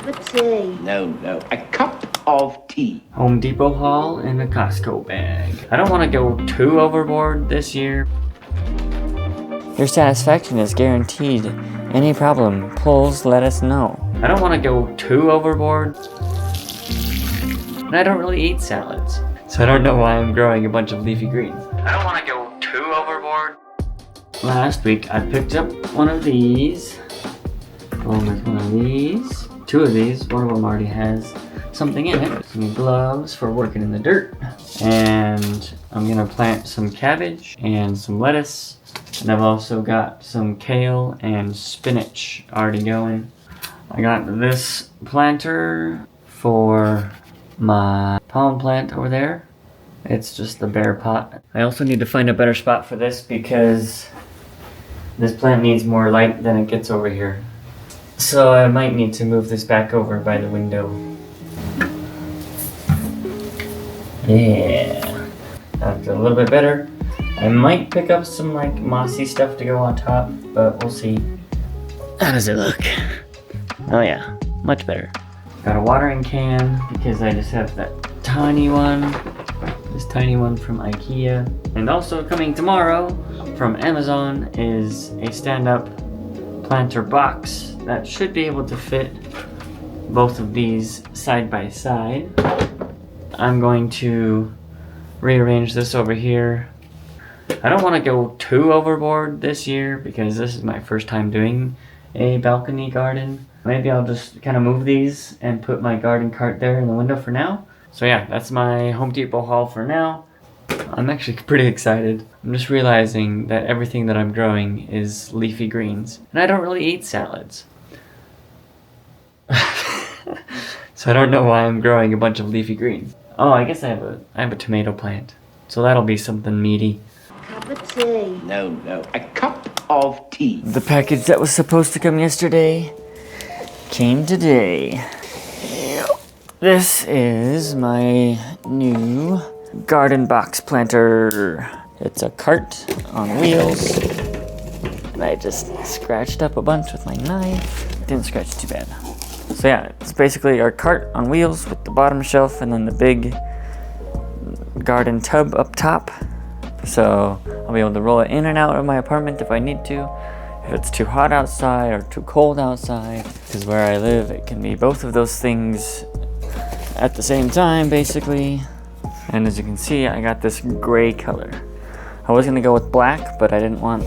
cup of tea. No, a cup of tea. Home Depot haul in a Costco bag. I don't want to go too overboard this year. Your satisfaction is guaranteed. Any problem, pulls, let us know. I don't want to go too overboard. And I don't really eat salads. So I don't know why I'm growing a bunch of leafy greens. I don't want to go too overboard. Last week I picked up one of these. Along with one of these. Two of these. One of them already has something in it. Some gloves for working in the dirt. And I'm gonna plant some cabbage and some lettuce. And I've also got some kale and spinach already going. I got this planter for my palm plant over there. It's just the bare pot. I also need to find a better spot for this because this plant needs more light than it gets over here. So I might need to move this back over by the window. Yeah, that's a little bit better. I might pick up some like mossy stuff to go on top, but we'll see. How does it look? Oh yeah, much better. Got a watering can because I just have that tiny one. This tiny one from IKEA. And also coming tomorrow from Amazon is a stand-up planter box that should be able to fit both of these side by side. I'm going to rearrange this over here. I don't want to go too overboard this year because this is my first time doing a balcony garden. Maybe I'll just kind of move these and put my garden cart there in the window for now. So yeah, that's my Home Depot haul for now. I'm actually pretty excited. I'm just realizing that everything that I'm growing is leafy greens. And I don't really eat salads. So I don't know why I'm growing a bunch of leafy greens. Oh, I guess I have a tomato plant. So that'll be something meaty. Cup of tea. No, a cup of tea. The package that was supposed to come yesterday came today. This is my new garden box planter. It's a cart on wheels. I just scratched up a bunch with my knife. Didn't scratch too bad. So yeah, it's basically our cart on wheels with the bottom shelf and then the big garden tub up top. So I'll be able to roll it in and out of my apartment if I need to. If it's too hot outside or too cold outside. Because where I live, it can be both of those things at the same time, basically. And as you can see, I got this gray color. I was gonna go with black, but I didn't want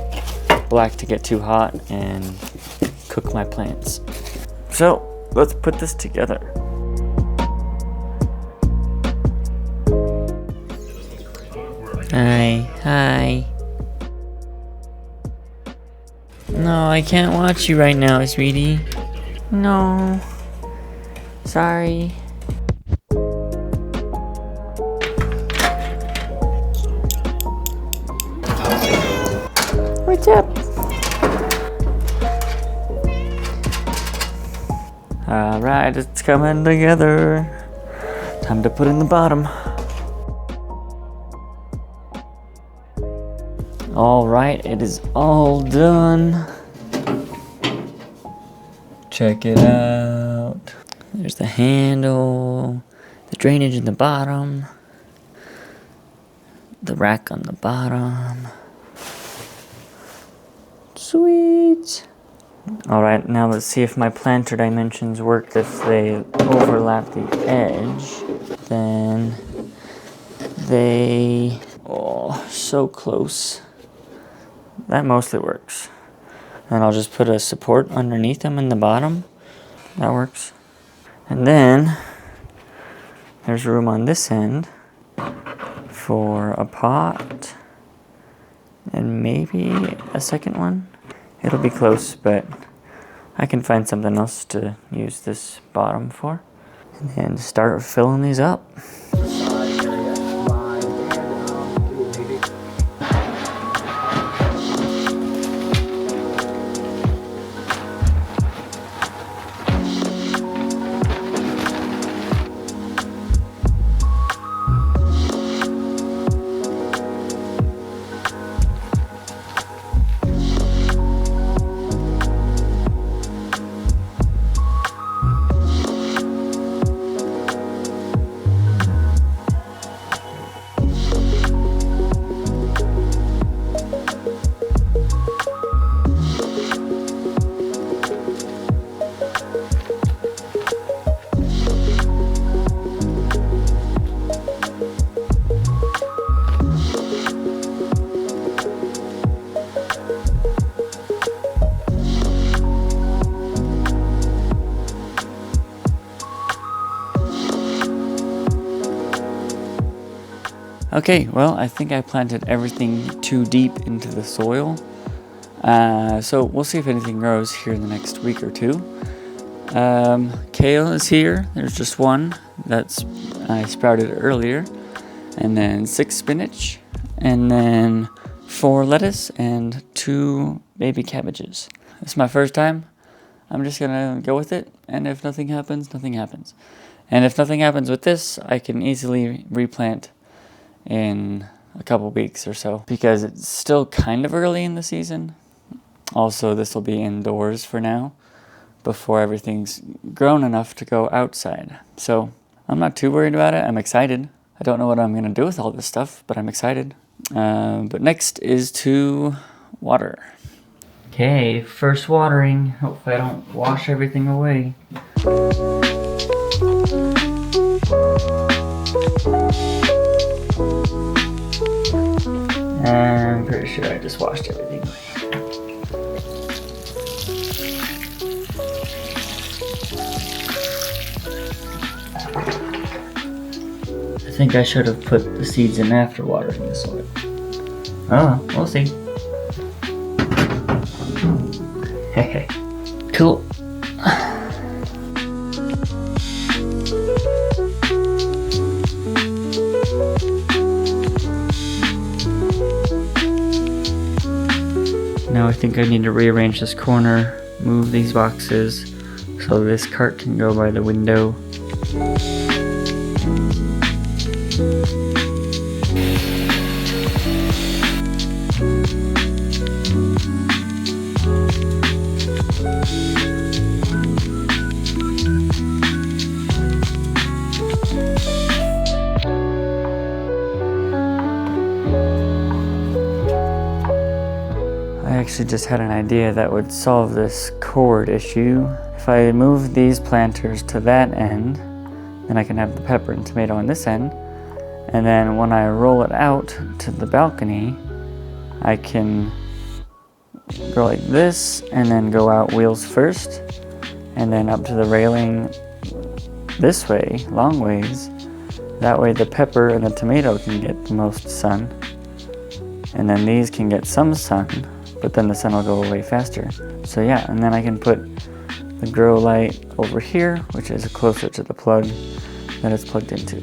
black to get too hot and cook my plants. So let's put this together. Hi. No, I can't watch you right now, sweetie. No. Sorry. What's up? Alright, it's coming together. Time to put in the bottom. Alright, it is all done. Check it out. There's the handle, the drainage in the bottom, the rack on the bottom. Sweet. Alright, now let's see if my planter dimensions work. If they overlap the edge, then they... Oh, so close. That mostly works. And I'll just put a support underneath them in the bottom. That works. And then there's room on this end for a pot and maybe a second one. It'll be close, but I can find something else to use this bottom for. And then start filling these up. Okay, well, I think I planted everything too deep into the soil. So we'll see if anything grows here in the next week or two. Kale is here. There's just one that's I sprouted earlier. And then 6 spinach. And then 4 lettuce and 2 baby cabbages. It's my first time. I'm just gonna go with it. And if nothing happens, nothing happens. And if nothing happens with this, I can easily replant in a couple weeks or so, because it's still kind of early in the season. Also, this will be indoors for now before everything's grown enough to go outside. So I'm not too worried about it. I'm excited. I don't know what I'm going to do with all this stuff, but I'm excited. But next is to water. Okay, first watering. Hopefully I don't wash everything away. I'm pretty sure I just washed everything away. I think I should have put the seeds in after watering the soil. Oh, we'll see. Hey, cool. Now I think I need to rearrange this corner, move these boxes so this cart can go by the window. I actually just had an idea that would solve this cord issue. If I move these planters to that end, then I can have the pepper and tomato on this end. And then when I roll it out to the balcony, I can go like this and then go out wheels first and then up to the railing this way, long ways. That way the pepper and the tomato can get the most sun. And then these can get some sun, but then the sun will go away faster. So yeah, and then I can put the grow light over here, which is closer to the plug that it's plugged into.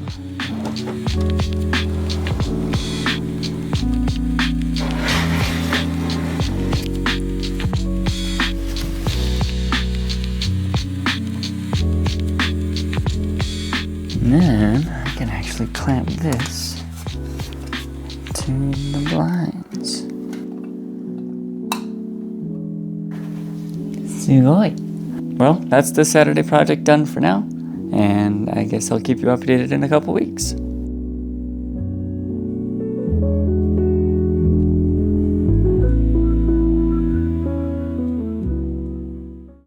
And then I can actually clamp this to the blinds. Sugoi. Well, that's the Saturday project done for now, and I guess I'll keep you updated in a couple weeks.